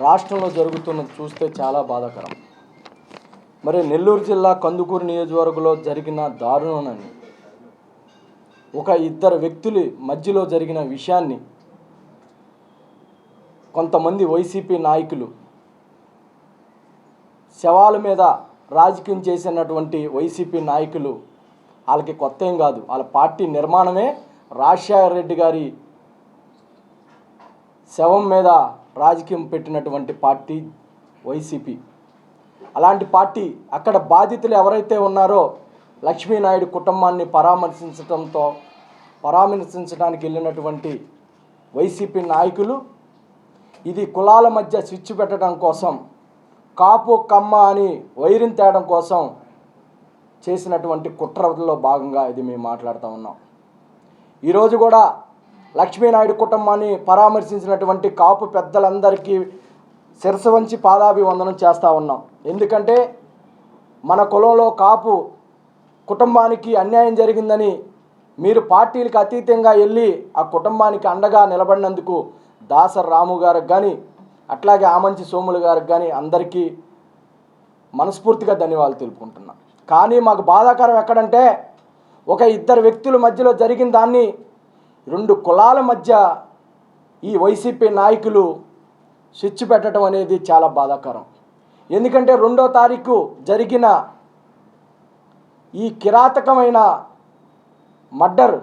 రాష్ట్రంలో జరుగుతున్నది చూస్తే చాలా బాధాకరం. మరి నెల్లూరు జిల్లా కందుకూరు నియోజకవర్గంలో జరిగిన దారుణాన్ని, ఒక ఇద్దరు వ్యక్తుల మధ్యలో జరిగిన విషయాన్ని కొంతమంది వైసీపీ నాయకులు శవాల మీద రాజకీయం చేసినటువంటి వైసీపీ నాయకులు, వాళ్ళకి కొత్త ఏం కాదు, వాళ్ళ పార్టీ నిర్మాణమే రాజశేఖర రెడ్డి గారి శవం మీద రాజకీయం పెట్టినటువంటి పార్టీ వైసీపీ. అలాంటి పార్టీ అక్కడ బాధితులు ఎవరైతే ఉన్నారో లక్ష్మీనాయుడు కుటుంబాన్ని పరామర్శించడానికి వెళ్ళినటువంటి వైసీపీ నాయకులు ఇది కులాల మధ్య స్విచ్ పెట్టడం కోసం, కాపు కమ్మ అని వైరం తేడం కోసం చేసినటువంటి కుట్రలో భాగంగా ఇది మేము మాట్లాడుతూ ఉన్నాం. ఈరోజు కూడా లక్ష్మీనాయుడు కుటుంబాన్ని పరామర్శించినటువంటి కాపు పెద్దలందరికీ శిరస్సు వంచి పాదాభివందనం చేస్తూ ఉన్నాం. ఎందుకంటే మన కులంలో కాపు కుటుంబానికి అన్యాయం జరిగిందని మీరు పార్టీలకు అతీతంగా వెళ్ళి ఆ కుటుంబానికి అండగా నిలబడినందుకు దాసర్ రాము గారికి కానీ, అట్లాగే ఆమంచి సోములు గారికి కానీ అందరికీ మనస్ఫూర్తిగా ధన్యవాదాలు తెలుపుకుంటున్నాం. కానీ మాకు బాధాకరం ఎక్కడంటే, ఒక ఇద్దరు వ్యక్తుల మధ్యలో జరిగిన దాన్ని రెండు కులాల మధ్య ఈ వైసీపీ నాయకులు స్విచ్ పెట్టడం అనేది చాలా బాధాకరం. ఎందుకంటే 2వ తారీఖు జరిగిన ఈ కిరాతకమైన మర్డర్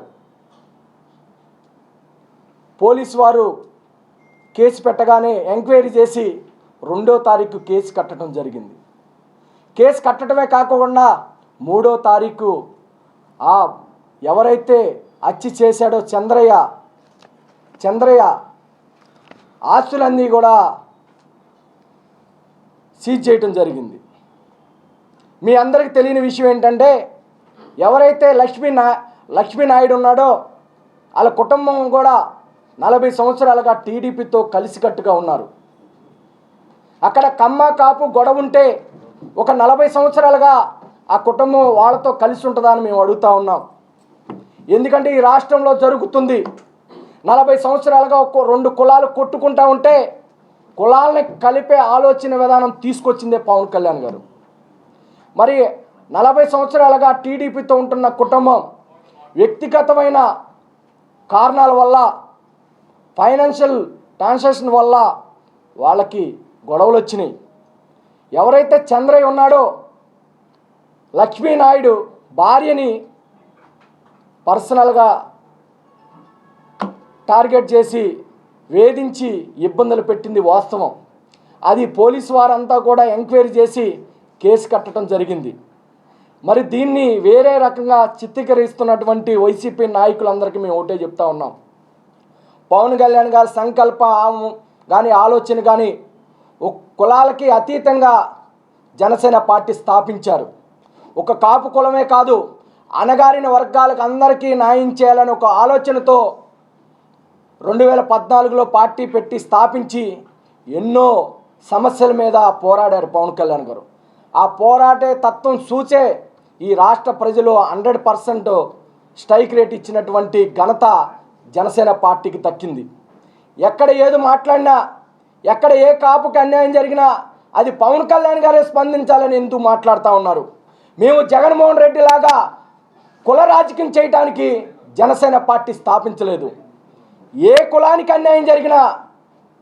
పోలీసు వారు కేసు పెట్టగానే ఎంక్వైరీ చేసి 2వ తారీఖు కేసు కట్టడం జరిగింది. కేసు కట్టడమే కాకుండా 3వ తారీఖు ఎవరైతే హత్య చేశాడో చంద్రయ్య ఆస్తులన్నీ కూడా సీజ్ చేయడం జరిగింది. మీ అందరికీ తెలియని విషయం ఏంటంటే, ఎవరైతే లక్ష్మీనాయుడు ఉన్నాడో వాళ్ళ కుటుంబం కూడా 40 సంవత్సరాలుగా టీడీపీతో కలిసికట్టుగా ఉన్నారు. అక్కడ కమ్మ కాపు గొడవ ఉంటే ఒక 40 సంవత్సరాలుగా ఆ కుటుంబం వాళ్ళతో కలిసి ఉంటుందా అని మేము అడుగుతూ ఉన్నాం. ఎందుకంటే ఈ రాష్ట్రంలో జరుగుతుంది 40 సంవత్సరాలుగా రెండు కులాలు కొట్టుకుంటూ ఉంటే కులాలని కలిపే ఆలోచన విధానం తీసుకొచ్చిందే పవన్ కళ్యాణ్ గారు. మరి 40 సంవత్సరాలుగా టీడీపీతో ఉంటున్న కుటుంబం వ్యక్తిగతమైన కారణాల వల్ల, ఫైనాన్షియల్ ట్రాన్సాక్షన్ వల్ల వాళ్ళకి గొడవలు వచ్చినాయి. ఎవరైతే చంద్రయ్య ఉన్నాడో లక్ష్మీనాయుడు భార్యని పర్సనల్గా టార్గెట్ చేసి వేధించి ఇబ్బందులు పెట్టింది వాస్తవం. అది పోలీసు వారంతా కూడా ఎంక్వైరీ చేసి కేసు కట్టడం జరిగింది. మరి దీన్ని వేరే రకంగా చిత్రీకరిస్తున్నటువంటి వైసీపీ నాయకులందరికీ మేము ఒకటే చెప్తా ఉన్నాం. పవన్ కళ్యాణ్ గారి సంకల్పం కానీ ఆలోచన కానీ కులాలకి అతీతంగా జనసేన పార్టీ స్థాపించారు. ఒక కాపు కులమే కాదు, అణగారిన వర్గాలకు అందరికీ న్యాయం చేయాలని ఒక ఆలోచనతో 2014లో పార్టీ పెట్టి స్థాపించి ఎన్నో సమస్యల మీద పోరాడారు పవన్ కళ్యాణ్ గారు. ఆ పోరాటే తత్వం చూసే ఈ రాష్ట్ర ప్రజలు 100% స్ట్రైక్ రేట్ ఇచ్చినటువంటి ఘనత జనసేన పార్టీకి దక్కింది. ఎక్కడ ఏది మాట్లాడినా, ఎక్కడ ఏ కాపుకి అన్యాయం జరిగినా అది పవన్ కళ్యాణ్ గారే స్పందించాలని ఎందుకు మాట్లాడుతూ ఉన్నారు? మేము జగన్మోహన్ రెడ్డి లాగా కుల రాజకీయం చేయడానికి జనసేన పార్టీ స్థాపించలేదు. ఏ కులానికి అన్యాయం జరిగినా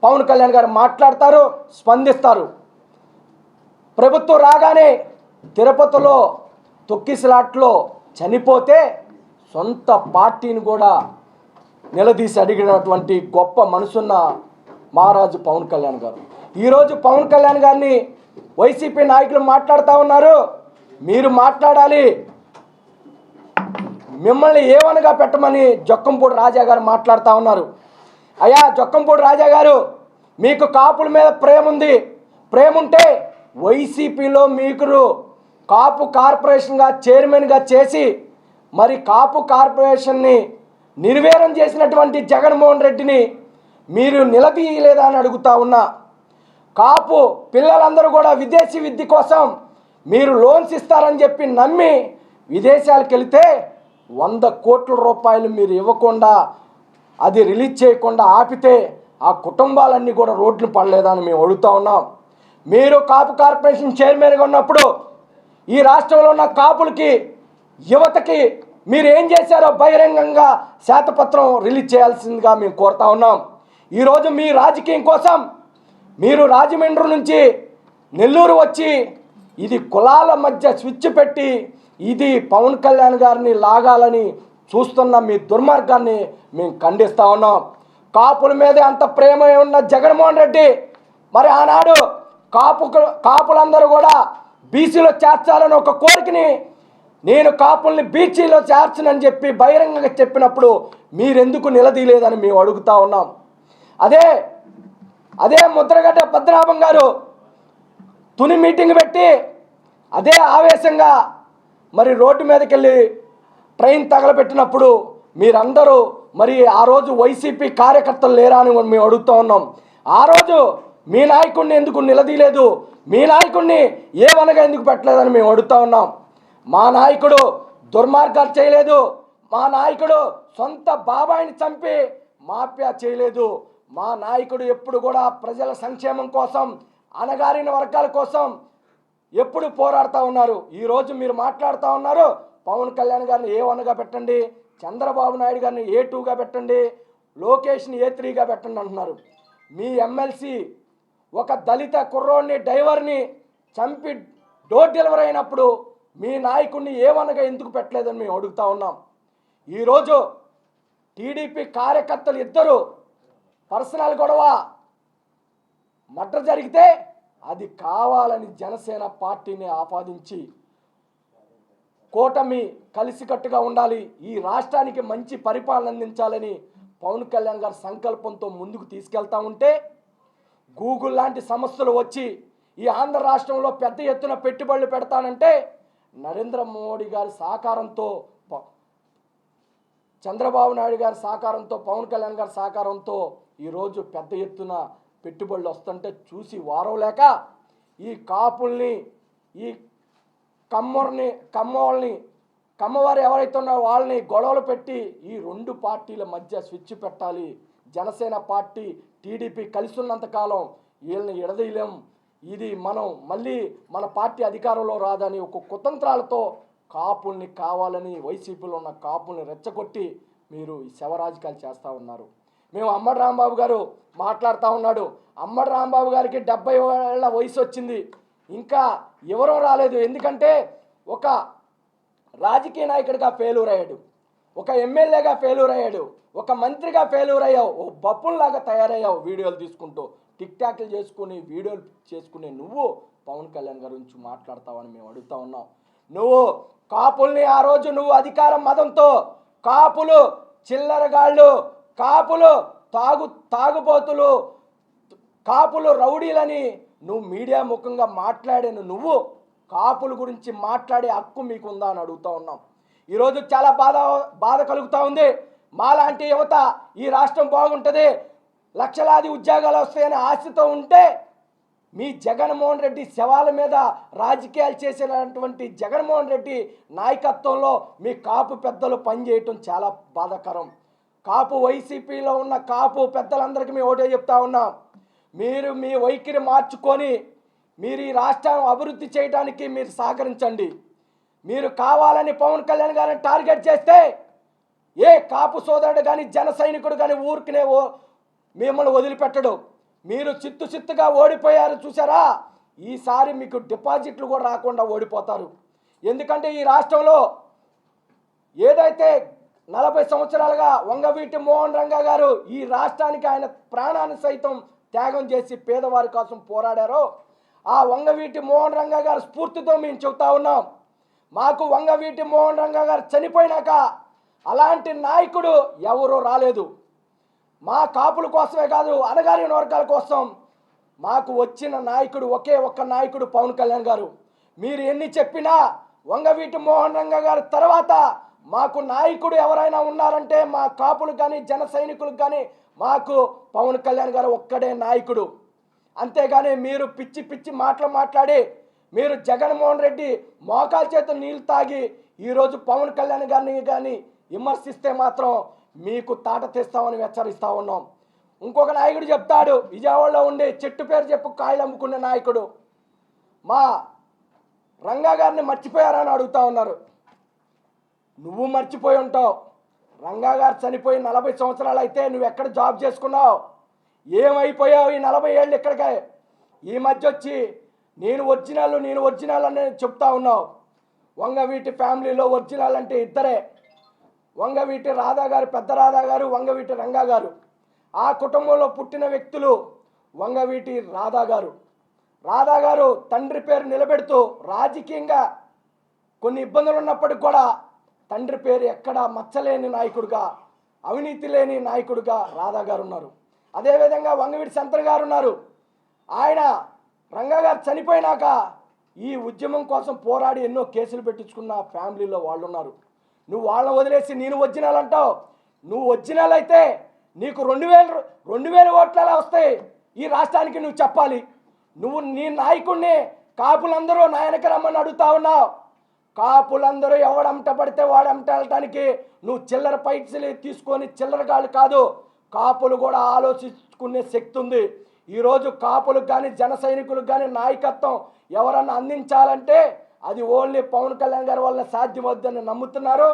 పవన్ కళ్యాణ్ గారు మాట్లాడతారు, స్పందిస్తారు. ప్రభుత్వం రాగానే తిరుపతిలో తొక్కిసలాట్లో చనిపోతే సొంత పార్టీని కూడా నిలదీసి అడిగినటువంటి గొప్ప మనసున్న మహారాజు పవన్ కళ్యాణ్ గారు. ఈరోజు పవన్ కళ్యాణ్ గారిని వైసీపీ నాయకులు మాట్లాడుతూ ఉన్నారు. మీరు మాట్లాడాలి, మిమ్మల్ని ఏమనగా పెట్టమని జొక్కంపూడి రాజా గారు మాట్లాడుతూ ఉన్నారు. అయ్యా జొక్కంపూడి రాజా గారు, మీకు కాపుల మీద ప్రేమ ఉంది. ప్రేమ ఉంటే వైసీపీలో మీకు కాపు కార్పొరేషన్గా చైర్మన్గా చేసి మరి కాపు కార్పొరేషన్ని నిర్వీర్యం చేసినటువంటి జగన్మోహన్ రెడ్డిని మీరు నిలదీయలేదా అని అడుగుతా ఉన్నా. కాపు పిల్లలందరూ కూడా విదేశీ విద్య కోసం మీరు లోన్స్ ఇస్తారని చెప్పి నమ్మి విదేశాలకు వెళితే 100 కోట్ల రూపాయలు మీరు ఇవ్వకుండా, అది రిలీజ్ చేయకుండా ఆపితే ఆ కుటుంబాలన్నీ కూడా రోడ్లు పడలేదని మేము అడుగుతా ఉన్నాం. మీరు కాపు కార్పొరేషన్ చైర్మన్గా ఉన్నప్పుడు ఈ రాష్ట్రంలో ఉన్న కాపులకి, యువతకి మీరు ఏం చేశారో బహిరంగంగా శ్వేతపత్రం రిలీజ్ చేయాల్సిందిగా మేము కోరుతా ఉన్నాం. ఈరోజు మీ రాజకీయం కోసం మీరు రాజమండ్రి నుంచి నెల్లూరు వచ్చి ఇది కులాల మధ్య స్విచ్ పెట్టి ఇది పవన్ కళ్యాణ్ గారిని లాగాలని చూస్తున్న మీ దుర్మార్గాన్ని మేము ఖండిస్తూ ఉన్నాం. కాపుల మీద అంత ప్రేమ ఉన్న జగన్మోహన్ రెడ్డి మరి ఆనాడు కాపులందరూ కూడా బీసీలో చేర్చాలని ఒక కోరికని, నేను కాపుల్ని బీసీలో చేర్చనని చెప్పి బహిరంగంగా చెప్పినప్పుడు మీరెందుకు నిలదీయలేదని మేము అడుగుతా ఉన్నాం. అదే ముద్రగడ్డ పద్మనాభం గారు తుని మీటింగ్ పెట్టి అదే ఆవేశంగా మరి రోడ్డు మీదకి వెళ్ళి ట్రైన్ తగలబెట్టినప్పుడు మీరందరూ మరి ఆ రోజు వైసీపీ కార్యకర్తలు లేరా అని మేము అడుగుతూ ఉన్నాం. ఆ రోజు మీ నాయకుడిని ఎందుకు నిలదీయలేదు, మీ నాయకుడిని ఏమనగా ఎందుకు పెట్టలేదని మేము అడుగుతూ ఉన్నాం. మా నాయకుడు దుర్మార్గాలు చేయలేదు, మా నాయకుడు సొంత బాబాయిని చంపి మాఫియా చేయలేదు. మా నాయకుడు ఎప్పుడు కూడా ప్రజల సంక్షేమం కోసం, అణగారిన వర్గాల కోసం ఎప్పుడు పోరాడుతూ ఉన్నారు. ఈరోజు మీరు మాట్లాడుతూ ఉన్నారు పవన్ కళ్యాణ్ గారిని A1గా పెట్టండి, చంద్రబాబు నాయుడు గారిని A2గా పెట్టండి, లోకేష్ని A3గా పెట్టండి అంటున్నారు. మీ ఎమ్మెల్సీ ఒక దళిత కుర్రోడిని డ్రైవర్ని చంపి డోర్ డెలివరీ అయినప్పుడు మీ నాయకుడిని A1గా ఎందుకు పెట్టలేదని మేము అడుగుతూ ఉన్నాం. ఈరోజు టీడీపీ కార్యకర్తలు ఇద్దరు పర్సనల్ గొడవ మర్డర్ జరిగితే అది కావాలని జనసేన పార్టీని ఆపాదించి కూటమి కలిసికట్టుగా ఉండాలి, ఈ రాష్ట్రానికి మంచి పరిపాలన అందించాలని పవన్ కళ్యాణ్ గారి సంకల్పంతో ముందుకు తీసుకెళ్తా ఉంటే గూగుల్ లాంటి సంస్థలు వచ్చి ఈ ఆంధ్ర రాష్ట్రంలో పెద్ద ఎత్తున పెట్టుబడులు పెడతానంటే నరేంద్ర మోడీ గారి సహకారంతో, చంద్రబాబు నాయుడు గారి సహకారంతో, పవన్ కళ్యాణ్ గారి సహకారంతో ఈరోజు పెద్ద ఎత్తున పెట్టుబడులు వస్తుంటే చూసి వారవలేక ఈ కాపుల్ని, ఈ కమ్మవారు ఎవరైతే ఉన్నారో వాళ్ళని గొడవలు పెట్టి ఈ రెండు పార్టీల మధ్య స్విచ్ పెట్టాలి. జనసేన పార్టీ టీడీపీ కలిసి ఉన్నంతకాలం వీళ్ళని ఎడదీయలేం, ఇది మనం మళ్ళీ మన పార్టీ అధికారంలో రాదని ఒక కుతంత్రాలతో కాపుల్ని కావాలని వైసీపీలో ఉన్న కాపుల్ని రెచ్చగొట్టి మీరు ఈ శవరాజకాలు చేస్తూ ఉన్నారు. మేము అమ్మడి రాంబాబు గారు మాట్లాడుతూ ఉన్నాడు. అమ్మడి రాంబాబు గారికి 70 ఏళ్ల వయసు వచ్చింది, ఇంకా ఎవరూ రాలేదు. ఎందుకంటే ఒక రాజకీయ నాయకుడిగా ఫెయిల్యూర్ అయ్యాడు, ఒక ఎమ్మెల్యేగా ఫెయిల్యూర్ అయ్యాడు, ఒక మంత్రిగా ఫెయిల్యూర్ అయ్యావు, ఓ బప్పుల్లాగా తయారయ్యావు. వీడియోలు తీసుకుంటూ టిక్టాక్లు చేసుకుని వీడియోలు చేసుకునే నువ్వు పవన్ కళ్యాణ్ గారి గురించి మాట్లాడతావని మేము అడుగుతా ఉన్నాం. నువ్వు కాపుల్ని ఆ రోజు నువ్వు అధికారం మదంతో కాపులు చిల్లరగాళ్ళు, కాపులు తాగుబోతులు, కాపులు రౌడీలని నువ్వు మీడియా ముఖంగా మాట్లాడాను. నువ్వు కాపుల గురించి మాట్లాడే హక్కు మీకు ఉందా అని అడుగుతూ ఉన్నాం. ఈరోజు చాలా బాధ కలుగుతూ ఉంది. మాలాంటి యువత ఈ రాష్ట్రం బాగుంటుంది, లక్షలాది ఉద్యోగాలు వస్తాయని ఆశతో ఉంటే మీ జగన్మోహన్ రెడ్డి శవాల మీద రాజకీయాలు చేసినటువంటి జగన్మోహన్ రెడ్డి నాయకత్వంలో మీ కాపు పెద్దలు పనిచేయటం చాలా బాధాకరం. కాపు వైసీపీలో ఉన్న కాపు పెద్దలందరికీ మేము ఒకటే చెప్తా ఉన్నాం, మీరు మీ వైఖరి మార్చుకొని మీరు ఈ రాష్ట్రం అభివృద్ధి చేయడానికి మీరు సహకరించండి. మీరు కావాలని పవన్ కళ్యాణ్ గారిని టార్గెట్ చేస్తే ఏ కాపు సోదరుడు కానీ జన సైనికుడు కానీ ఊరికినే మిమ్మల్ని వదిలిపెట్టడు. మీరు చిత్తుగా ఓడిపోయారు చూసారా, ఈసారి మీకు డిపాజిట్లు కూడా రాకుండా ఓడిపోతారు. ఎందుకంటే ఈ రాష్ట్రంలో ఏదైతే 40 సంవత్సరాలుగా వంగవీటి మోహన్ రంగా గారు ఈ రాష్ట్రానికి ఆయన ప్రాణాన్ని సైతం త్యాగం చేసి పేదవారి కోసం పోరాడారో ఆ వంగవీటి మోహన్ రంగా గారి స్ఫూర్తితో మేము చెబుతా ఉన్నాం. మాకు వంగవీటి మోహన్ రంగా గారు చనిపోయినాక అలాంటి నాయకుడు ఎవరూ రాలేదు. మా కాపుల కోసమే కాదు, అణగారిన వర్గాల కోసం మాకు వచ్చిన నాయకుడు ఒకే ఒక్క నాయకుడు పవన్ కళ్యాణ్ గారు. మీరు ఎన్ని చెప్పినా వంగవీటి మోహన్ రంగా గారి తర్వాత మాకు నాయకుడు ఎవరైనా ఉన్నారంటే మా కాపులకు కానీ జన సైనికులకు కానీ మాకు పవన్ కళ్యాణ్ గారు ఒక్కడే నాయకుడు. అంతేగాని మీరు పిచ్చి మాట్లాడి మీరు జగన్మోహన్ రెడ్డి మోకాల చేత నీళ్ళు తాగి ఈరోజు పవన్ కళ్యాణ్ గారిని కానీ విమర్శిస్తే మాత్రం మీకు తాట తెస్తామని హెచ్చరిస్తూ ఉన్నాం. ఇంకొక నాయకుడు చెప్తాడు, విజయవాడలో ఉండే చెట్టు పేరు చెప్పు కాయలు అమ్ముకునే నాయకుడు, మా రంగా గారిని మర్చిపోయారని అడుగుతా ఉన్నారు. నువ్వు మర్చిపోయి ఉంటావు. రంగా గారు చనిపోయి 40 సంవత్సరాలు అయితే నువ్వు ఎక్కడ జాబ్ చేసుకున్నావు? ఏమైపోయావు ఈ 40 ఏళ్ళు? ఇక్కడికే ఈ మధ్య వచ్చి నేను ఒరిజినల్ అని చెప్తా ఉన్నావు. వంగవీటి ఫ్యామిలీలో ఒరిజినల్ అంటే ఇద్దరే, వంగవీటి రాధా గారు, పెద్ద రాధా గారు, వంగవీటి రంగా గారు. ఆ కుటుంబంలో పుట్టిన వ్యక్తులు వంగవీటి రాధా గారు. రాధా గారు తండ్రి పేరు నిలబెడుతూ రాజకీయంగా కొన్ని ఇబ్బందులు ఉన్నప్పటికి కూడా తండ్రి పేరు ఎక్కడ మచ్చలేని నాయకుడిగా, అవినీతి లేని నాయకుడిగా రాధా గారు ఉన్నారు. అదేవిధంగా వంగవీటి శంకర్ గారు ఉన్నారు. ఆయన రంగా గారు చనిపోయినాక ఈ ఉద్యమం కోసం పోరాడి ఎన్నో కేసులు పెట్టించుకున్న ఫ్యామిలీలో వాళ్ళు ఉన్నారు. నువ్వు వాళ్ళని వదిలేసి నేను ఒరిజినల్ అంటావు. నువ్వు ఒరిజినల్ అయితే నీకు 2000 ఓట్లు ఎలా వస్తాయి ఈ రాష్ట్రానికి నువ్వు చెప్పాలి. నువ్వు నీ నాయకుడిని కాపులందరూ నాయనకి రమ్మని అడుగుతా ఉన్నావు. కాపులందరూ ఎవడంట పడితే వాడంట వెళ్ళటానికి నువ్వు చిల్లర పైసలు తీసుకొని చిల్లరగాళ్ళు కాదు. కాపులు కూడా ఆలోచించుకునే శక్తి ఉంది. ఈరోజు కాపులకు కానీ జన సైనికులకు కానీ నాయకత్వం ఎవరన్నా అందించాలంటే అది ఓన్లీ పవన్ కళ్యాణ్ గారి వల్ల సాధ్యమవుద్దని నమ్ముతున్నారు.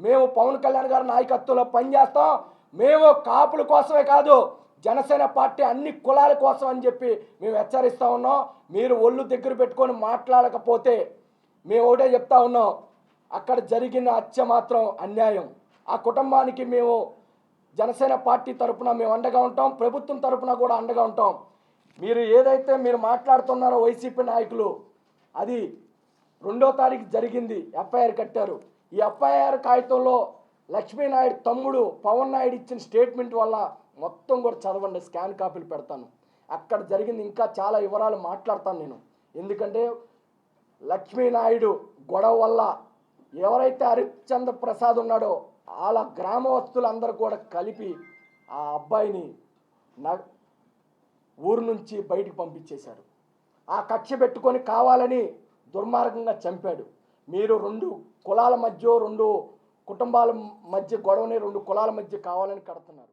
మేము పవన్ కళ్యాణ్ గారి నాయకత్వంలో పనిచేస్తాం. మేము కాపుల కోసమే కాదు, జనసేన పార్టీ అన్ని కులాల కోసం అని చెప్పి మేము హెచ్చరిస్తూ ఉన్నాం. మీరు ఒళ్ళు దగ్గర పెట్టుకొని మాట్లాడకపోతే మేము ఒకటే చెప్తా ఉన్నాం, అక్కడ జరిగిన హత్య మాత్రం అన్యాయం. ఆ కుటుంబానికి మేము జనసేన పార్టీ తరఫున మేము అండగా ఉంటాం, ప్రభుత్వం తరఫున కూడా అండగా ఉంటాం. మీరు ఏదైతే మీరు మాట్లాడుతున్నారో వైసీపీ నాయకులు, అది 2వ తారీఖు జరిగింది, ఎఫ్ఐఆర్ కట్టారు. ఈ ఎఫ్ఐఆర్ కాగితంలో లక్ష్మీనాయుడు తమ్ముడు పవన్ నాయుడు ఇచ్చిన స్టేట్మెంట్ వల్ల మొత్తం కూడా చదవండి, స్కాన్ కాపీలు పెడతాను. అక్కడ జరిగింది ఇంకా చాలా వివరాలు మాట్లాడతాను నేను. ఎందుకంటే లక్ష్మీనాయుడు గొడవ వల్ల ఎవరైతే హరిశ్చంద్ర ప్రసాద్ ఉన్నాడో వాళ్ళ గ్రామస్తులందరూ కూడా కలిపి ఆ అబ్బాయిని ఊరు నుంచి బయటికి పంపించేశారు. ఆ కక్ష పెట్టుకొని కావాలని దుర్మార్గంగా చంపాడు. మీరు 2 కులాల మధ్య, 2 కుటుంబాల మధ్య గొడవని 2 కులాల మధ్య కావాలని కడుతున్నారు.